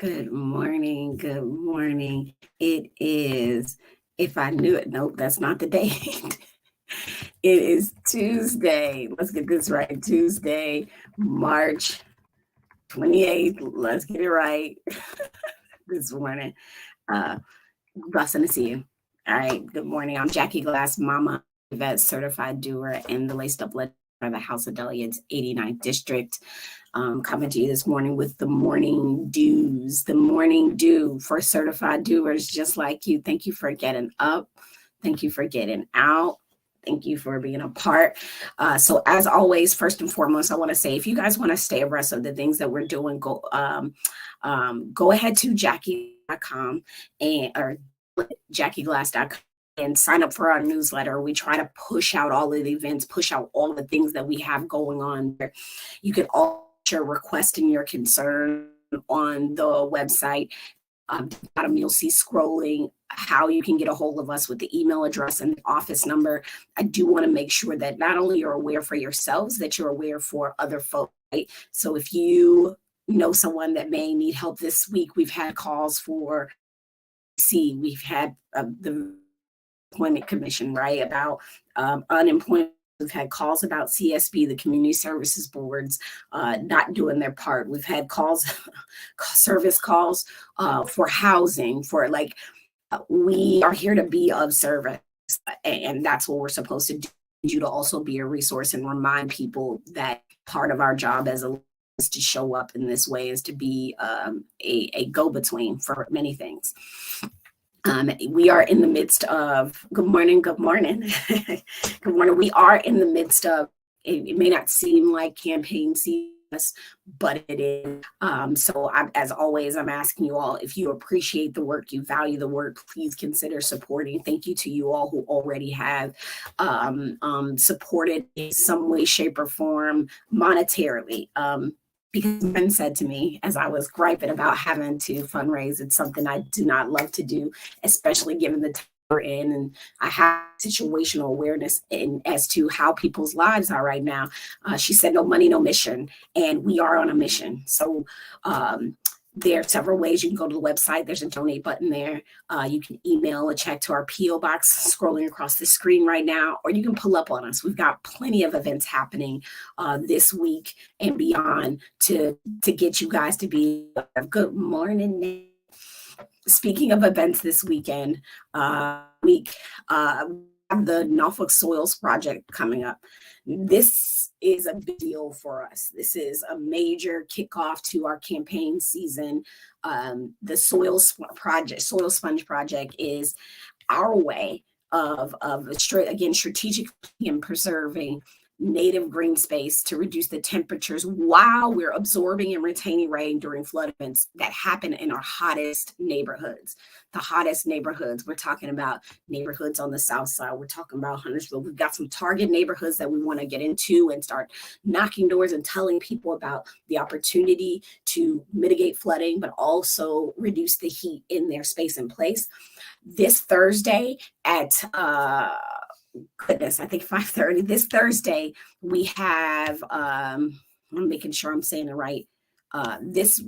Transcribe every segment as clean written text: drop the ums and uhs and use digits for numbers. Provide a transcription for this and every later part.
Good morning. Good morning. It is, if I knew it, nope, that's not the date. It is Tuesday. Let's get this right. Tuesday, March 28th. Let's get it right this morning. Uh, Blessing to see you. All right. Good morning. I'm Jackie Glass, Mama, Vet Certified Doer, and the Laced Up Letter for the House of Delegates, 89th District. Coming to you this morning with the morning dews, the morning dew for certified doers just like you. Thank you for getting up. Thank you for getting out. Thank you for being a part. So as always, first and foremost, I want to say, if you guys want to stay abreast of the things that we're doing, go ahead to jackie.com or jackieglass.com and sign up for our newsletter. We try to push out all of the events, push out all the things that we have going on. You can all your request and your concern on the website. Bottom, you'll see scrolling how you can get a hold of us with the email address and the office number. I do want to make sure that not only you're aware for yourselves, that you're aware for other folks, right? So if you know someone that may need help this week, we've had calls for we've had the Employment Commission, right, about unemployment. We've had calls about CSB, the Community Services Boards, not doing their part. We've had calls, service calls for housing, for we are here to be of service, and that's what we're supposed to do. You to also be a resource and remind people that part of our job as a is to show up in this way, is to be a go-between for many things. We are in the midst of, good morning. Good morning. We are in the midst of, it may not seem like campaign season, but it is. So as always, I'm asking you all, if you appreciate the work, you value the work, please consider supporting. Thank you to you all who already have supported in some way, shape, or form monetarily. Because a friend said to me, as I was griping about having to fundraise, it's something I do not love to do, especially given the time we're in, and I have situational awareness as to how people's lives are right now. She said, no money, no mission, and we are on a mission. So there are several ways. You can go to the website. There's a donate button there. You can email a check to our P.O. box scrolling across the screen right now, or you can pull up on us. We've got plenty of events happening this week and beyond to get you guys to be good morning. Speaking of events this weekend, we have the Norfolk Soils Project coming up. This is a big deal for us. This is a major kickoff to our campaign season. The Soil Sponge Project is our way of strategically and preserving native green space to reduce the temperatures while we're absorbing and retaining rain during flood events that happen in our hottest neighborhoods. The hottest neighborhoods, we're talking about neighborhoods on the south side. We're talking about Huntersville. We've got some target neighborhoods that we want to get into and start knocking doors and telling people about the opportunity to mitigate flooding, but also reduce the heat in their space and place. This Thursday at I think 5:30 this Thursday, we have I'm making sure I'm saying it right. This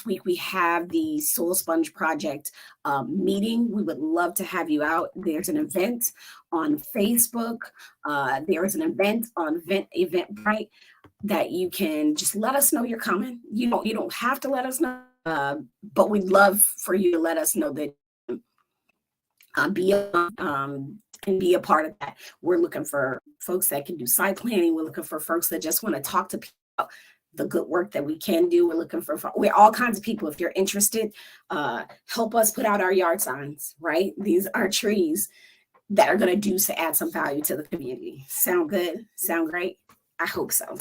week we have the Soil Sponge Project meeting. We would love to have you out. There's an event on Facebook. There is an event on Eventbrite that you can just let us know you're coming. You don't have to let us know, but we'd love for you to let us know that and be a part of that. We're looking for folks that can do site planning. We're looking for folks that just want to talk to people about the good work that we can do. We're all kinds of people. If you're interested, help us put out our yard signs, right? These are trees that are going to add some value to the community. Sound good? Sound great? I hope so.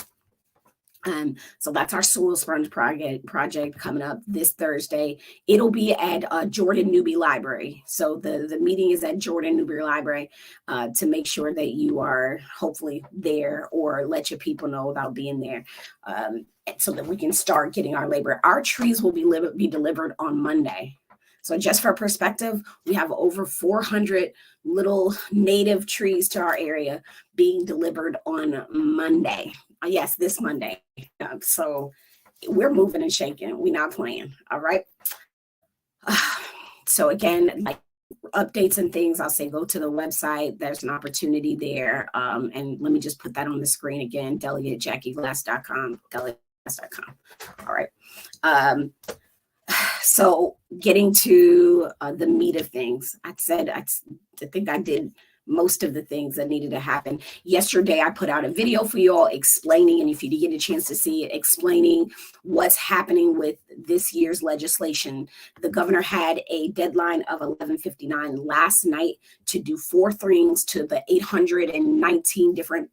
So that's our Soil Sponge project coming up this Thursday. It'll be at Jordan Newby Library. So the meeting is at Jordan Newby Library to make sure that you are hopefully there, or let your people know about being there, so that we can start getting our labor. Our trees will be delivered on Monday. So just for perspective, we have over 400 little native trees to our area being delivered on Monday. Yes, this Monday. So we're moving and shaking. We're not playing. All right. So again, like updates and things, I'll say go to the website. There's an opportunity there. And let me just put that on the screen again, delegatejackieglass.com, delegateglass.com. All right. So getting to the meat of things, I think I did most of the things that needed to happen. Yesterday, I put out a video for you all explaining, and if you did get a chance to see it, explaining what's happening with this year's legislation. The governor had a deadline of 11:59 last night to do 4 things to the 819 different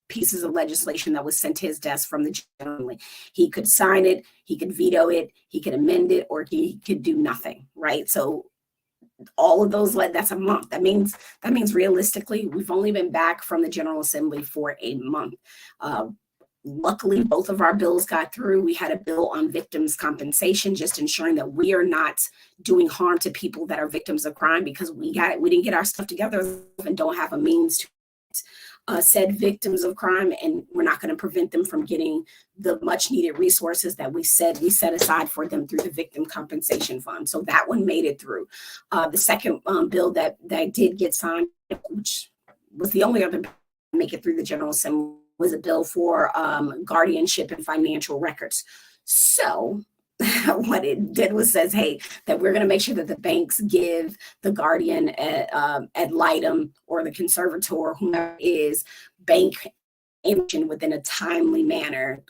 pieces of legislation that was sent to his desk from the general. He could sign it, he could veto it, he could amend it, or he could do nothing, right? So all of those, that's a month. That means realistically, we've only been back from the General Assembly for a month. Luckily, both of our bills got through. We had a bill on victims' compensation, just ensuring that we are not doing harm to people that are victims of crime, because we didn't get our stuff together and don't have a means to said victims of crime, and we're not going to prevent them from getting the much needed resources that we set aside for them through the victim compensation fund. So that one made it through. The second bill that did get signed, which was the only other bill to make it through the General Assembly, was a bill for guardianship and financial records. So what it did was says, hey, that we're going to make sure that the banks give the guardian ad litem or the conservator, whomever is, bank information within a timely manner.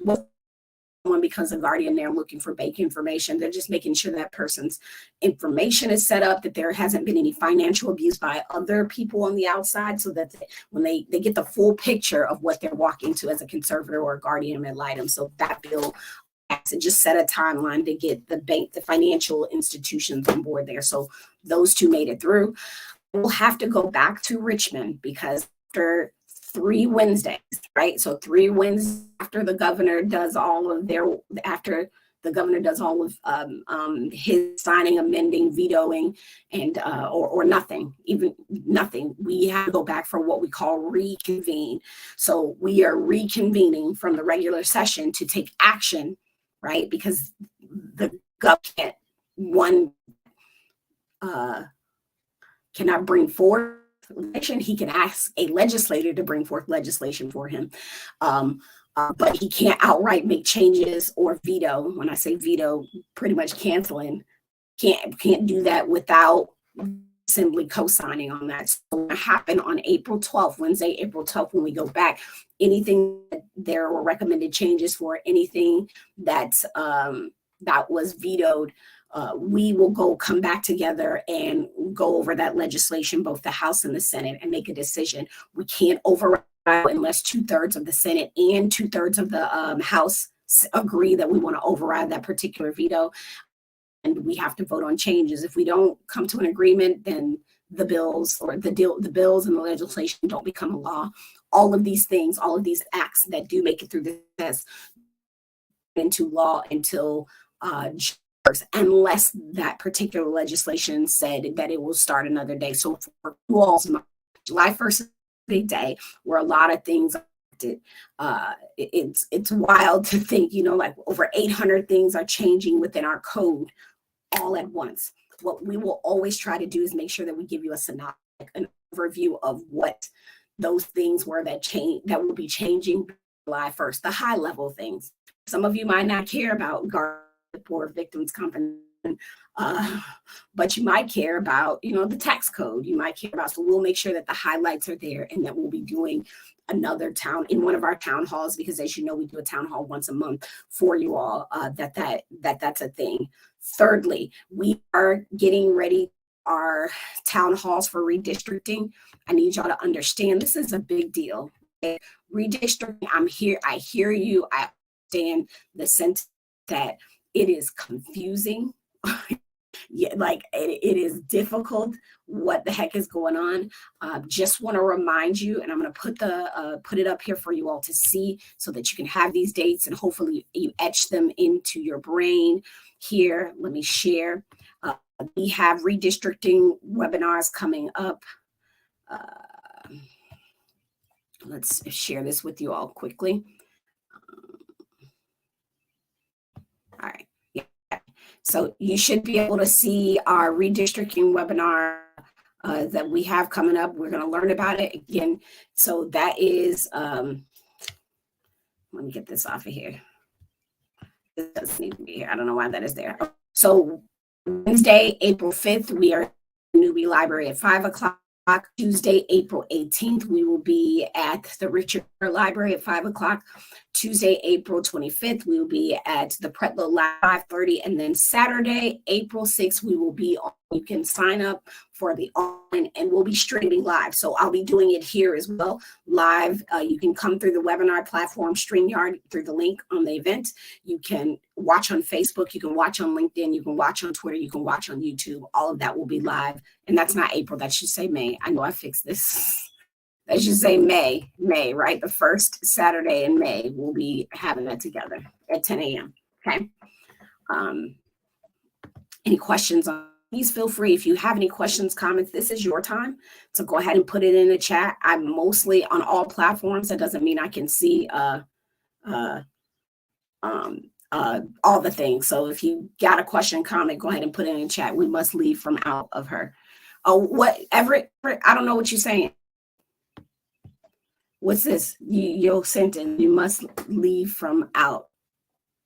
When becomes a guardian, they're looking for bank information. They're just making sure that person's information is set up, that there hasn't been any financial abuse by other people on the outside, so that when they get the full picture of what they're walking to as a conservator or a guardian ad litem. So that bill to just set a timeline to get the financial institutions on board there. So those two made it through. We'll have to go back to Richmond, because after 3 Wednesdays, right? So 3 Wednesdays after the governor does all of his signing, amending, vetoing, and or nothing, even nothing, we have to go back for what we call reconvene. So we are reconvening from the regular session to take action, right? Because the government, cannot bring forth legislation. He can ask a legislator to bring forth legislation for him, but he can't outright make changes or veto. When I say veto, pretty much canceling. Can't do that without Assembly co-signing on that. So what happened on April 12th, Wednesday, April 12th, when we go back, anything that there were recommended changes for, anything that was vetoed, we will come back together and go over that legislation, both the House and the Senate, and make a decision. We can't override unless 2/3 of the Senate and 2/3 of the House agree that we want to override that particular veto. And we have to vote on changes. If we don't come to an agreement, then the bills and the legislation don't become a law. All of these things, all of these acts that do make it through the test into law until unless that particular legislation said that it will start another day. So for you all, July 1st is a big day where a lot of things are it's wild to think, like over 800 things are changing within our code all at once. What we will always try to do is make sure that we give you a synopsis, an overview of what those things were that will be changing July 1st, the high level things. Some of you might not care about guard or victims compensation, but you might care about, the tax code. You might care about, so we'll make sure that the highlights are there, and that we'll be doing another in one of our town halls, because as you know, we do a town hall once a month for you all, that's a thing. Thirdly, we are getting ready our town halls for redistricting. I need y'all to understand this is a big deal. Okay? Redistricting, I hear you, I understand the sense that it is confusing. Yeah, like it is difficult. What the heck is going on? Just want to remind you, and I'm going to put it up here for you all to see, so that you can have these dates and hopefully you etch them into your brain. Here, let me share. We have redistricting webinars coming up. Let's share this with you all quickly. So you should be able to see our redistricting webinar that we have coming up. We're going to learn about it again. So that is, let me get this off of here. It doesn't need to be here. I don't know why that is there. So Wednesday, April 5th, we are in the Newbie Library at 5 o'clock. Tuesday, April 18th, we will be at the Richard Library at 5 o'clock. Tuesday, April 25th, we will be at the Pretlow Lab 5:30. And then Saturday, April 6th, we will be on. You can sign up for the online and we'll be streaming live. So I'll be doing it here as well, live. You can come through the webinar platform, StreamYard, through the link on the event. You can watch on Facebook, you can watch on LinkedIn, you can watch on Twitter, you can watch on YouTube. All of that will be live. And that's not April, that should say May. I know I fixed this. That should say May, right? The first Saturday in May, we'll be having that together at 10 a.m. Okay. Any questions on? Please feel free. If you have any questions, comments, this is your time to go ahead and put it in the chat. I'm mostly on all platforms. That doesn't mean I can see all the things. So if you got a question, comment, go ahead and put it in the chat. We must leave from out of her. Oh, what, Everett? I don't know what you're saying. What's this? Your sentence, you must leave from out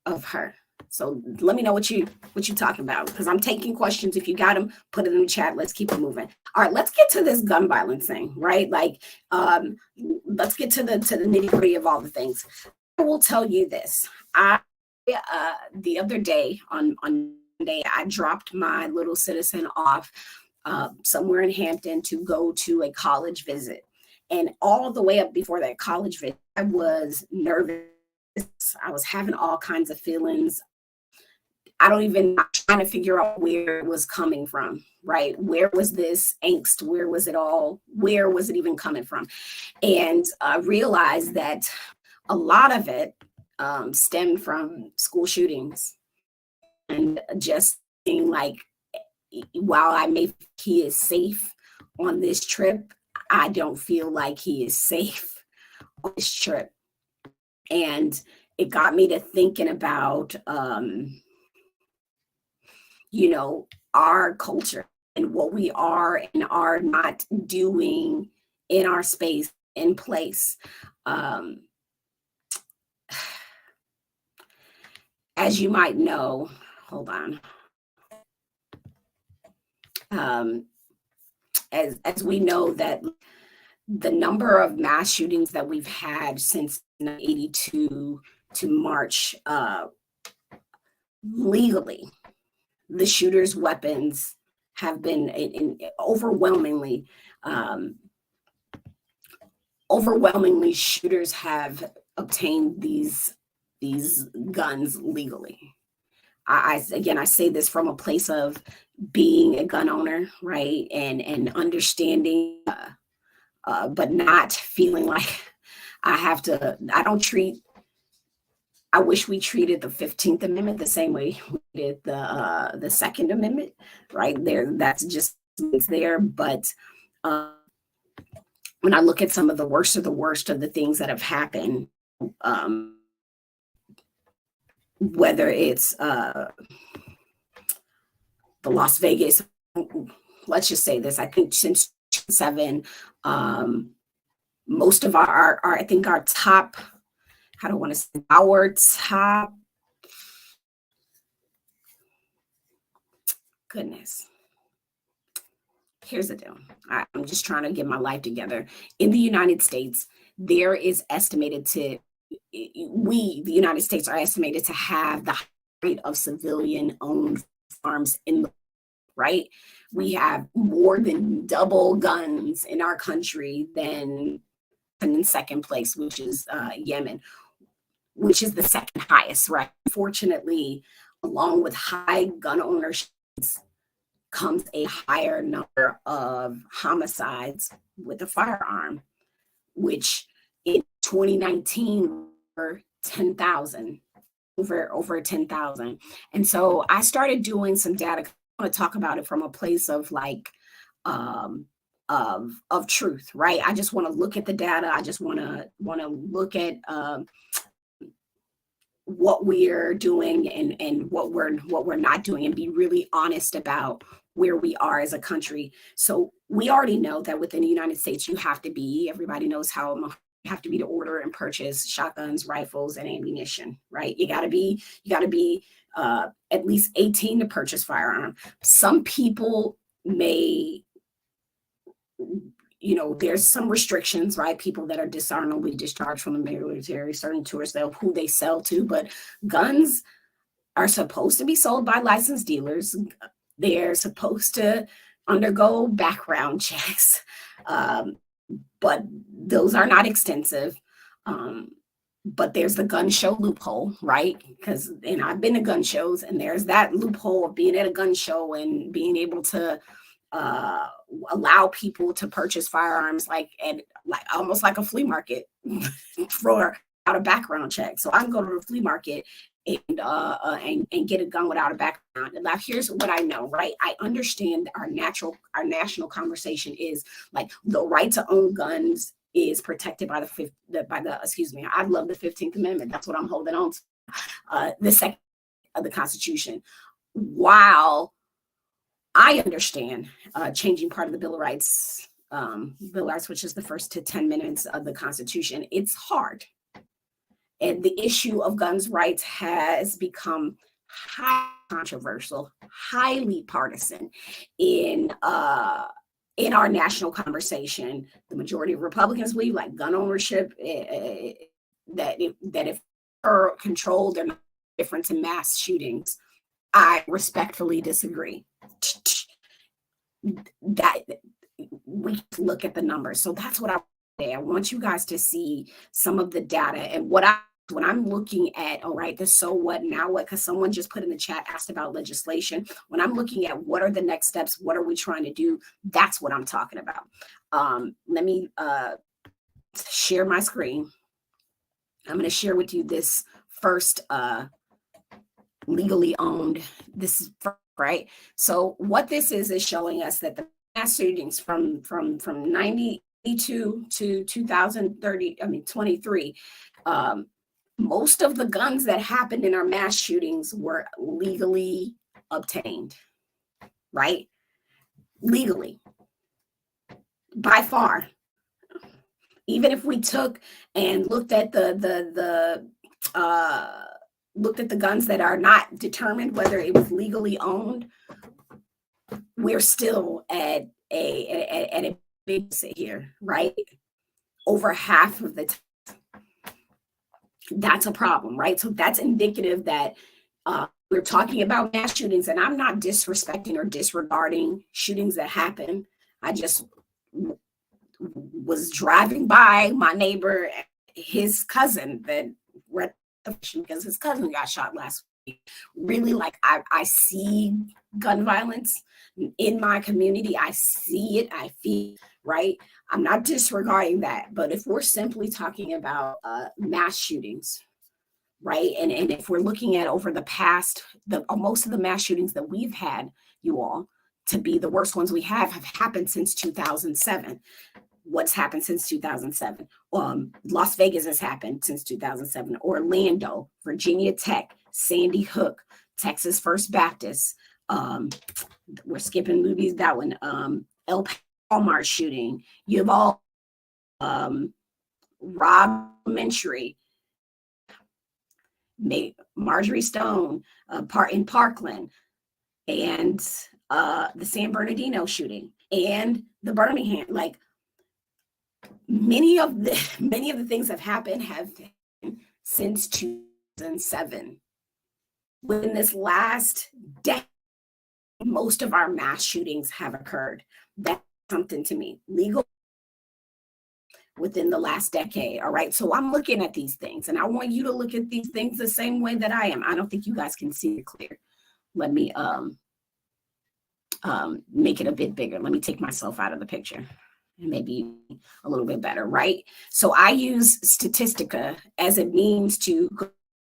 of her. So let me know what you're talking about, because I'm taking questions. If you got them, put it in the chat. Let's keep it moving. All right, let's get to this gun violence thing, right? Like, let's get to the nitty-gritty of all the things. I will tell you this. The other day on Monday, I dropped my little citizen off somewhere in Hampton to go to a college visit. And all the way up before that college visit, I was nervous. I was having all kinds of feelings. I'm trying to figure out where it was coming from, right? Where was this angst? Where was it even coming from? And I realized that a lot of it stemmed from school shootings, and just being like, while I may think he is safe on this trip, I don't feel like he is safe on this trip. And it got me to thinking about, our culture and what we are and are not doing in our space and place. As you might know, hold on. As we know that the number of mass shootings that we've had since 1982 to March, legally, the shooters' weapons have been overwhelmingly shooters have obtained these guns legally. I say this from a place of being a gun owner, right? And understanding, but not feeling like I wish we treated the 15th Amendment the same way we did the Second Amendment, right? That's just, it's there. But when I look at some of the worst of the things that have happened, whether it's the Las Vegas, let's just say this, I think since 2007, most of our I think our top, goodness. Here's the deal. I'm just trying to get my life together. In the United States, there is estimated the United States are estimated to have the rate of civilian-owned farms in the world, right? We have more than double guns in our country than in second place, which is Yemen, which is the second highest, right? Unfortunately, along with high gun ownership comes a higher number of homicides with a firearm, which in 2019 were 10,000, over 10,000. And so I started doing some data. I want to talk about it from a place of like of truth, right? I just want to look at the data. I just want to look at what we're doing and what we're not doing, and be really honest about where we are as a country. So we already know that within the United States, everybody knows how you have to be to order and purchase shotguns, rifles, and ammunition, right? You got to be at least 18 to purchase firearm. Some people may, there's some restrictions, right? People that are dishonorably discharged from the military, certain tourists, who they sell to, but guns are supposed to be sold by licensed dealers. They're supposed to undergo background checks, but those are not extensive. But there's the gun show loophole, right? And I've been to gun shows, and there's that loophole of being at a gun show and being able to allow people to purchase firearms like almost like a flea market for out a background check. So I can go to the flea market and get a gun without a background. And now here's what I know, right? I understand our national conversation is like the right to own guns is protected by I love the 15th Amendment. That's what I'm holding on to. The second of the Constitution. While I understand changing part of the Bill of Rights, which is the first to 10 minutes of the Constitution, it's hard. And the issue of guns rights has become highly controversial, highly partisan in our national conversation. The majority of Republicans believe like gun ownership, that if are controlled, they're not different in mass shootings. I respectfully disagree. That we look at the numbers. So that's what I want you guys to see some of the data and when I'm looking at, all right, this so what, now what, because someone just put in the chat, asked about legislation. When I'm looking at what are the next steps, what are we trying to do, that's what I'm talking about. Let me share my screen. I'm going to share with you this first legally owned, this is right. So what this is showing us that the mass shootings from 92 to 23, most of the guns that happened in our mass shootings were legally obtained, right? Legally, by far. Even if we took and looked at the guns that are not determined whether it was legally owned, we're still at a big sit here, right? Over half of the time. That's a problem, right? So that's indicative that we're talking about mass shootings, and I'm not disrespecting or disregarding shootings that happen. I just was driving by my neighbor, his cousin that because his cousin got shot last week. Really, like I see gun violence in my community. I see it, I feel, right? I'm not disregarding that, but if we're simply talking about mass shootings, right? And if we're looking at over the past, most of the mass shootings that we've had, you all, to be the worst ones we have happened since 2007. What's happened since 2007? Las Vegas has happened since 2007. Orlando, Virginia Tech, Sandy Hook, Texas First Baptist. We're skipping movies, that one. El Walmart shooting. You have all Rob Elementary, Marjorie Stone, in Parkland, and the San Bernardino shooting, and the Birmingham. Like many of the things have happened since 2007. Within this last decade, most of our mass shootings have occurred. That's something to me. Legal within the last decade. All right. So I'm looking at these things, and I want you to look at these things the same way that I am. I don't think you guys can see it clear. Let me make it a bit bigger. Let me take myself out of the picture. Maybe a little bit better, right? So I use Statistica as a means to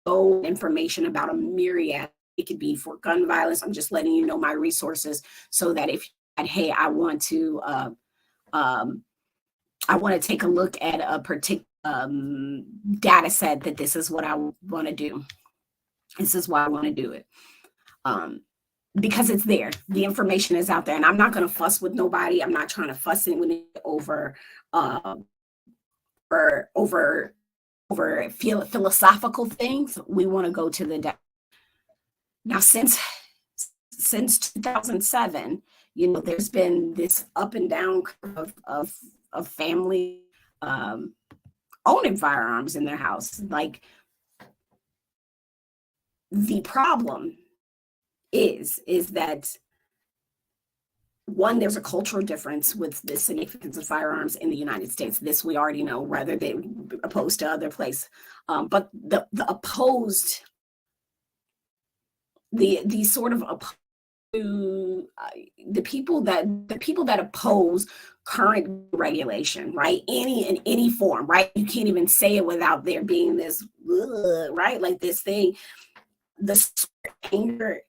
go information about a myriad. It could be for gun violence. I'm just letting you know my resources so that if, hey, I want to take a look at a particular data set, that this is what I want to do. This is why I want to do it. Because it's there. The information is out there, and I'm not going to fuss with nobody. I'm not trying to fuss with it uh, or over philosophical things. We want to go to the depth. Now, since 2007, there's been this up and down curve of family owning firearms in their house. Like, the problem is that, one, there's a cultural difference with the significance of firearms in the United States. This we already know, rather than opposed to other places. But the opposed, the sort of opposed to the people that oppose current regulation, right? In any form, right? You can't even say it without there being this, right? Like this thing, the anger.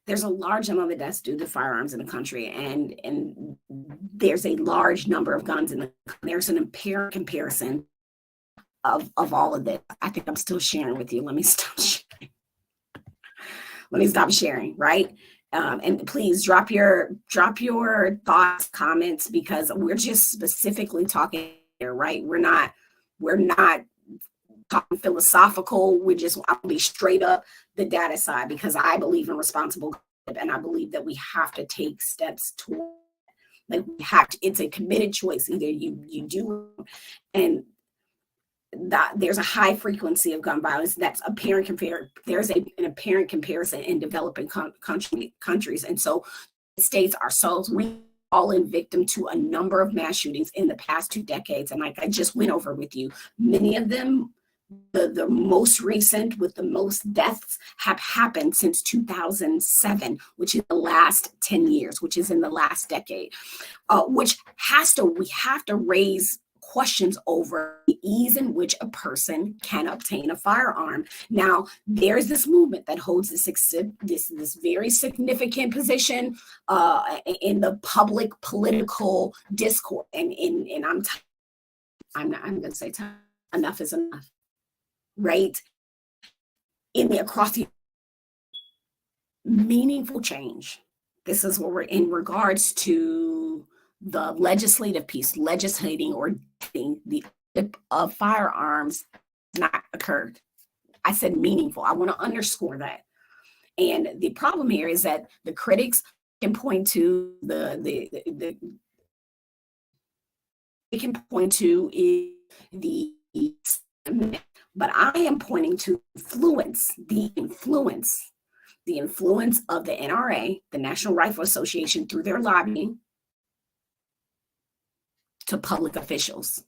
There's a large amount of deaths due to firearms in the country, and there's a large number of guns in the. There's an apparent comparison of all of this. I think I'm still sharing with you. Let me stop sharing. Let me stop sharing, right? And please drop your thoughts, comments, because we're just specifically talking here, right? We're not talking philosophical. I'll be straight up the data side, because I believe in responsible, and I believe that we have to take steps toward, like, it's a committed choice. Either you do, and that there's a high frequency of gun violence that's apparent there's an apparent comparison in developing countries. And so states ourselves, we fallen victim to a number of mass shootings in the past 2 decades. And like I just went over with you, many of them, the most recent with the most deaths, have happened since 2007, which is the last 10 years, which is in the last decade, we have to raise questions over the ease in which a person can obtain a firearm. Now, there's this movement that holds this very significant position in the public political discourse, and I'm going to say enough is enough, right? Across the meaningful change. This is what we're in regards to the legislative piece, legislating or the of firearms not occurred. I said meaningful. I want to underscore that. And the problem here is that the critics can point to they can point to the, but I am pointing to the influence of the NRA, the National Rifle Association, through their lobbying to public officials,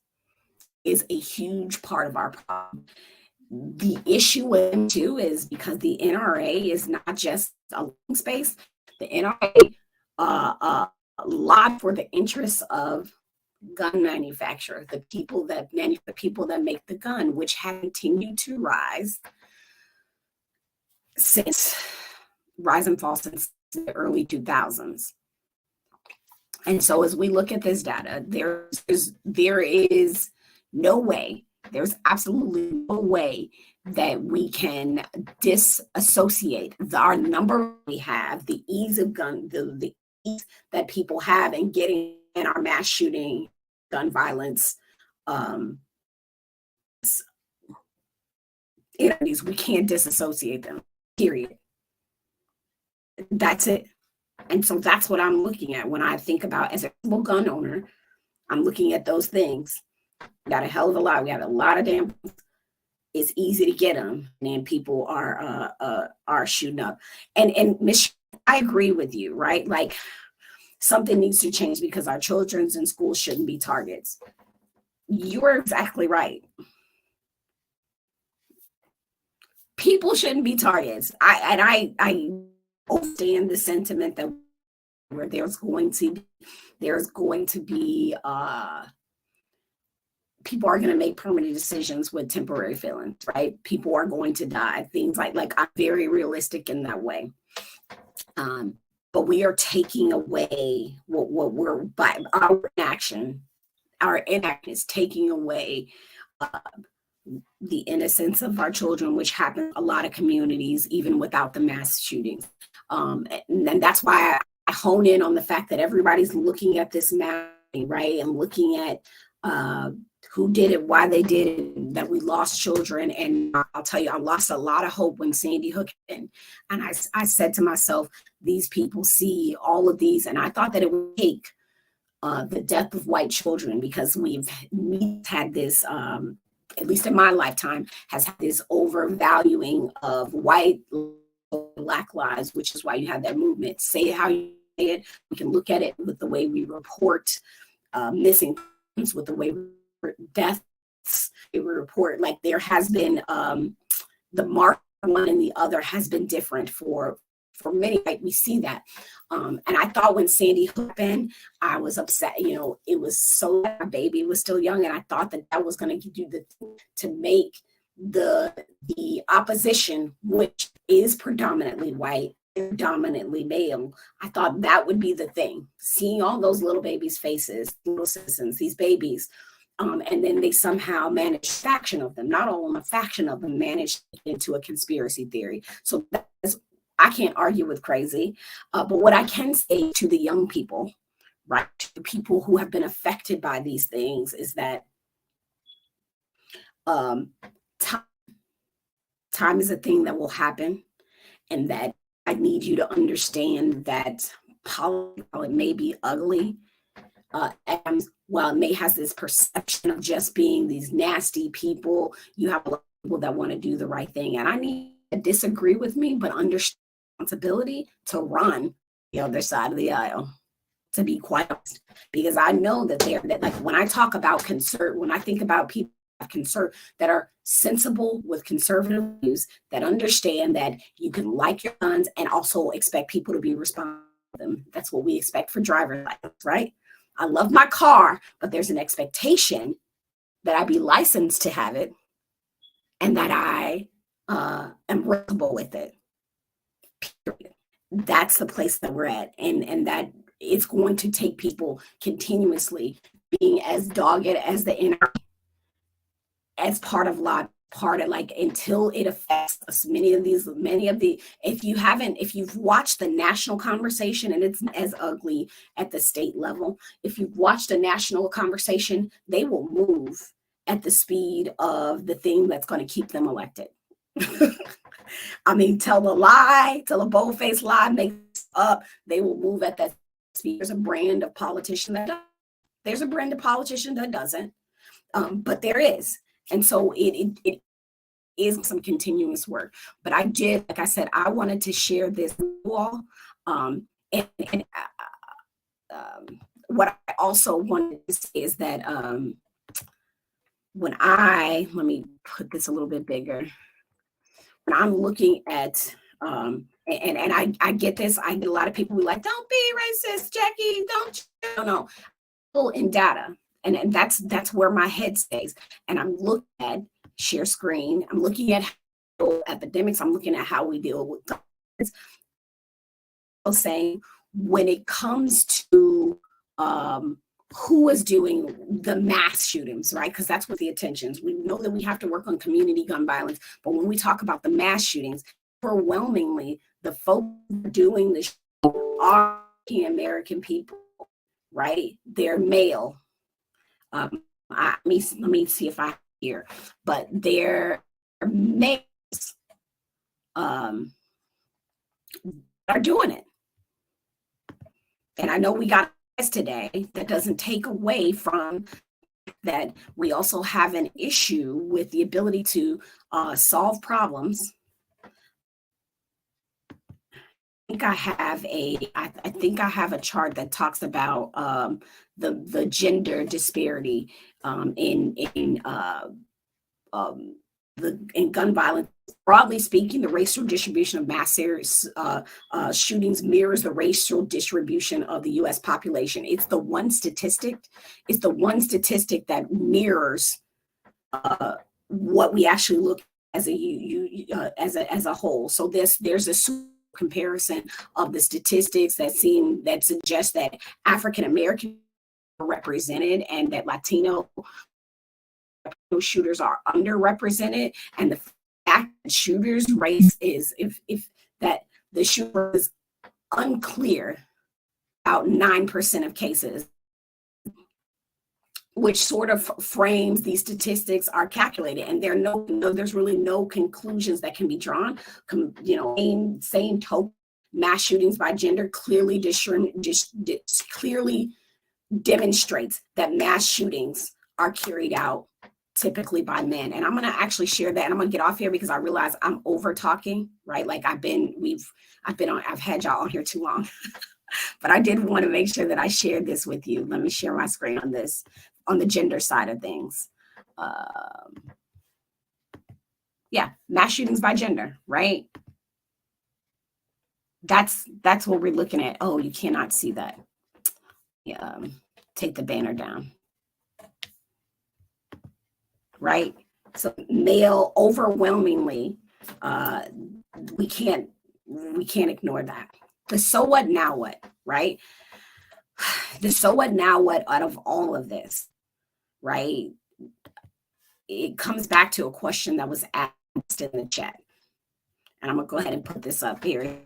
is a huge part of our problem. The issue with them too is because the NRA is not just a space. The NRA lobby for the interests of gun manufacturers, the people that make the gun, which have continued to rise and fall since the early 2000s. And so as we look at this data, there is no way, there's absolutely no way that we can disassociate our number we have, the ease of the ease that people have in getting in our mass shooting, gun violence, we can't disassociate them, period. That's it. And so that's what I'm looking at when I think about, as a gun owner, I'm looking at those things. We got a hell of a lot. We have a lot of damn. It's easy to get them, and people are shooting up. And Michelle, I agree with you, right? Like, something needs to change because our children's in school shouldn't be targets. You're exactly right. People shouldn't be targets. I understand the sentiment that where there's going to be people are going to make permanent decisions with temporary feelings, right? People are going to die. Things like I'm very realistic in that way. But we are taking away what we're by our inaction. Our inaction is taking away the innocence of our children, which happens in a lot of communities, even without the mass shootings. And that's why I hone in on the fact that everybody's looking at this map, right? And looking at who did it, why they did it, that we lost children. And I'll tell you, I lost a lot of hope when Sandy Hook happened. And I said to myself, these people see all of these. And I thought that it would take the death of white children, because we've had this, at least in my lifetime, has had this overvaluing of white Black lives, which is why you have that movement. Say it how you say it. We can look at it with the way we report missing, with the way we report deaths. We report, like, there has been the mark one and the other has been different for many. Right? We see that. And I thought when Sandy Hook happened, I was upset. It was so, my baby was still young, and I thought that was going to do the thing to make the opposition, which is predominantly white, predominantly male. I thought that would be the thing. Seeing all those little babies' faces, little citizens, these babies, and then they somehow managed, a faction of them, not all of them, a faction of them managed into a conspiracy theory. So I can't argue with crazy, but what I can say to the young people, right, to the people who have been affected by these things, is that time is a thing that will happen, and that I need you to understand that politics, while it may be ugly, and while it may has this perception of just being these nasty people, you have a lot of people that want to do the right thing, and I need to disagree with me, but understand responsibility to run the other side of the aisle, to be quite honest, because I know that like, when I talk about when I think about people that are sensible with conservative views, that understand that you can like your guns and also expect people to be responsible for them. That's what we expect for driver's license, right? I love my car, but there's an expectation that I be licensed to have it, and that I am responsible with it. Period. That's the place that we're at, and that it's going to take people continuously being as dogged as the NRA, as part of like, until it affects us. If you've watched the national conversation, and it's as ugly at the state level, if you've watched a national conversation, they will move at the speed of the thing that's going to keep them elected. I mean, tell a bold-faced lie, make it up, they will move at that speed. There's a brand of politician that does. There's a brand of politician that doesn't, but there is. And so it is some continuous work. But like I said, I wanted to share this with you all. What I also wanted to say is that let me put this a little bit bigger. When I'm looking at, and I get this, I get a lot of people who are like, don't be racist, Jackie, don't you? No, in data. And that's where my head stays. And I'm looking at share screen. I'm looking at epidemics. I'm looking at how we deal with this. Saying when it comes to who is doing the mass shootings, right? Because that's what the attentions. We know that we have to work on community gun violence, but when we talk about the mass shootings, overwhelmingly the folks doing the shooting are American people, right? They're male. Let me see if I hear, but they're males are doing it. And I know we got this today. That doesn't take away from that we also have an issue with the ability to solve problems. I think I have a chart that talks about the gender disparity in gun violence. Broadly speaking, the racial distribution of mass shootings mirrors the racial distribution of the U.S. population. It's the one statistic that mirrors what we actually look as a whole. So there's a comparison of the statistics that suggest that African American are represented and that Latino those shooters are underrepresented, and the fact that shooters race is if that the shooter is unclear about 9% of cases, which sort of frames these statistics are calculated, and there's really no conclusions that can be drawn. Same token, mass shootings by gender clearly clearly demonstrates that mass shootings are carried out typically by men. And I'm going to actually share that, and I'm going to get off here because I realize I'm over talking, right? Like I've had y'all on here too long. But I did want to make sure that I shared this with you. Let me share my screen on this, on the gender side of things. Yeah, mass shootings by gender, right? That's what we're looking at. Oh, you cannot see that. Yeah, take the banner down. Right? So male overwhelmingly, we can't ignore that. The so what now what, right? The so what now what out of all of this, right? It comes back to a question that was asked in the chat. And I'm gonna go ahead and put this up here.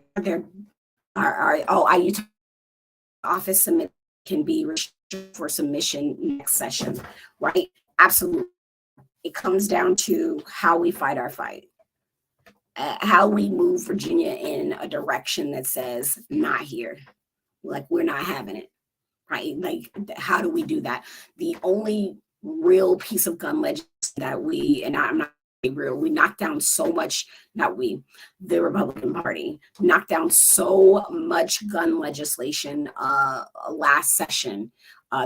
Office submit can be restricted for submission next session, right? Absolutely. It comes down to how we fight our fight. How we move Virginia in a direction that says not here, like we're not having it, right? Like how do we do that? The only real piece of gun legislation that we knocked down so much, the Republican Party knocked down so much gun legislation last session.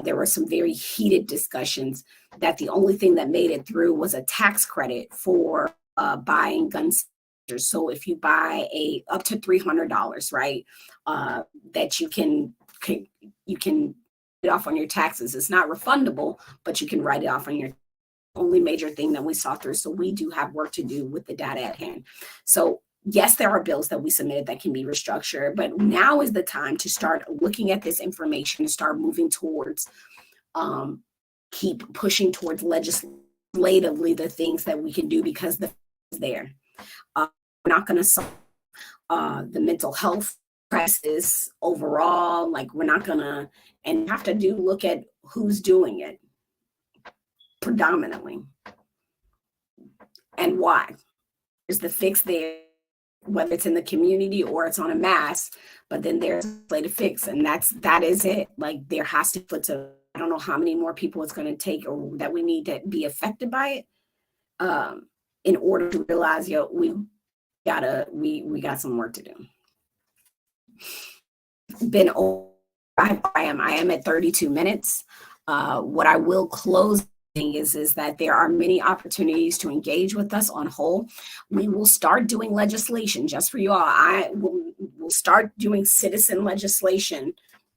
There were some very heated discussions that the only thing that made it through was a tax credit for buying guns. So if you buy up to $300, right, that you can write it off on your taxes. It's not refundable, but you can write it off on your only major thing that we saw through. So we do have work to do with the data at hand. So yes, there are bills that we submitted that can be restructured, but now is the time to start looking at this information and start moving towards, keep pushing towards legislatively the things that we can do because the is there. We're not going to solve the mental health crisis overall. Like we're not going to, and have to look at who's doing it predominantly and why. Is the fix there, whether it's in the community or it's on a mass, but then there's a way to fix, and that is it. Like there has to I don't know how many more people it's going to take or that we need to be affected by it in order to realize, we got some work to do. I am at 32 minutes. What I will close is that there are many opportunities to engage with us on whole. We will start doing legislation just for you all. We'll start doing citizen legislation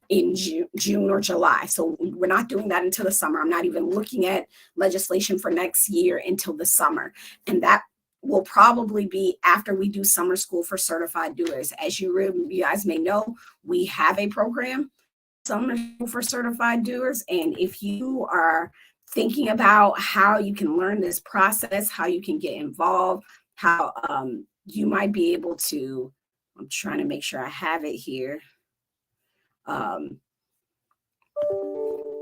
in June or July. So we're not doing that until the summer. I'm not even looking at legislation for next year until the summer. And that will probably be after we do summer school for certified doers. As you guys may know, we have a program, summer school for certified doers. And if you are thinking about how you can learn this process, how you can get involved, how you might be able to, I'm trying to make sure I have it here.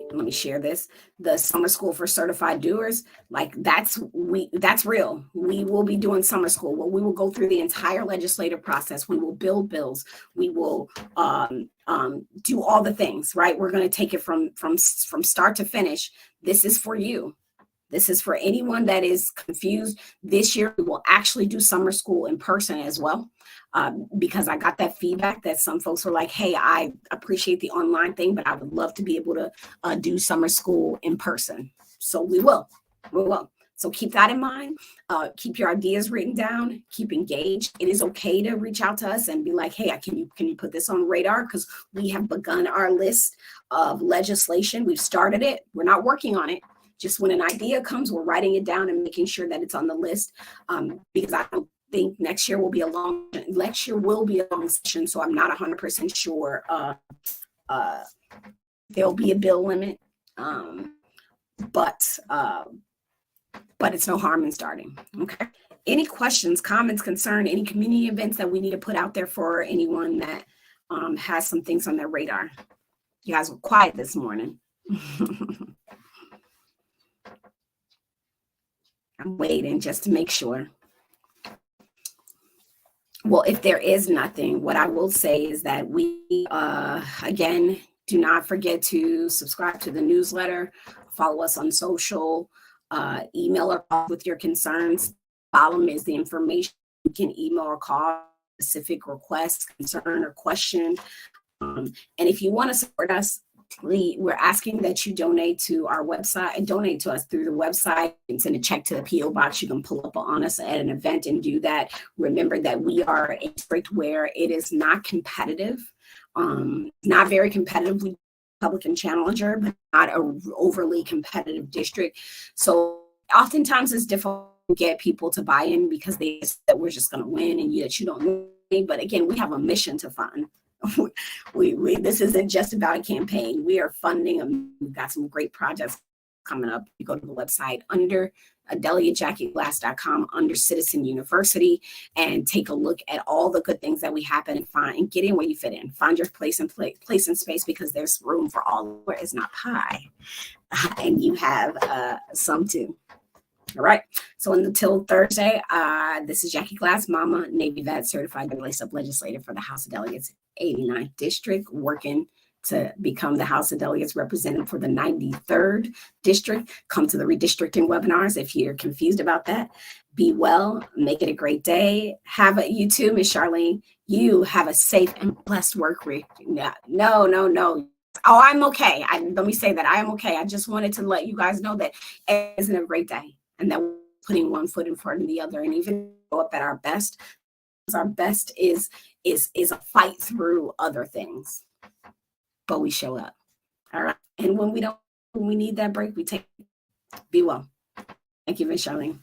Let me share this. The summer school for certified doers, like that's real. We will be doing summer school. Well, we will go through the entire legislative process. We will build bills. We will do all the things, right? We're going to take it from start to finish. This is for you. This is for anyone that is confused. This year, we will actually do summer school in person as well, because I got that feedback that some folks were like, hey, I appreciate the online thing, but I would love to be able to do summer school in person. So we will. So keep that in mind. Keep your ideas written down. Keep engaged. It is okay to reach out to us and be like, hey, can you put this on radar? Because we have begun our list of legislation. We've started it. We're not working on it. Just when an idea comes, we're writing it down and making sure that it's on the list, because I don't think next year will be a long session. So I'm not 100% sure there'll be a bill limit. But but it's no harm in starting. Okay. Any questions, comments, concern, any community events that we need to put out there for anyone that has some things on their radar? You guys were quiet this morning. I'm waiting just to make sure. Well, if there is nothing, what I will say is that we, again, do not forget to subscribe to the newsletter, follow us on social, email or call with your concerns. Bottom is the information. You can email or call specific request, concern, or question. And if you want to support us, please, we're asking that you donate to our website and donate to us through the website and send a check to the PO box. You can pull up on us at an event and do that. Remember that we are a district where it is not competitive, not very competitive. We Republican challenger, but not an overly competitive district. So oftentimes it's difficult to get people to buy in because they say that we're just going to win and that you don't know. But again, we have a mission to fund. This isn't just about a campaign. We are funding them. We've got some great projects coming up. You go to the website under delegatejackieglass.com under Citizen University and take a look at all the good things that we have and find and get in where you fit in. Find your place in space because there's room for all. Where it's not pie, and you have some too. All right. So until Thursday, this is Jackie Glass, Mama, Navy vet, certified lace-up legislator for the House of Delegates, 89th District, working to become the House of Delegates representative for the 93rd District. Come to the redistricting webinars if you're confused about that. Be well. Make it a great day. You too, Miss Charlene. You have a safe and blessed work week. No. Oh, I'm okay. Let me say that I am okay. I just wanted to let you guys know that it isn't a great day. And that we're putting one foot in front of the other, and even go up at our best. Our best is a fight through other things, but we show up. All right, and when we need that break, we take. Be well. Thank you, Miss Charlene.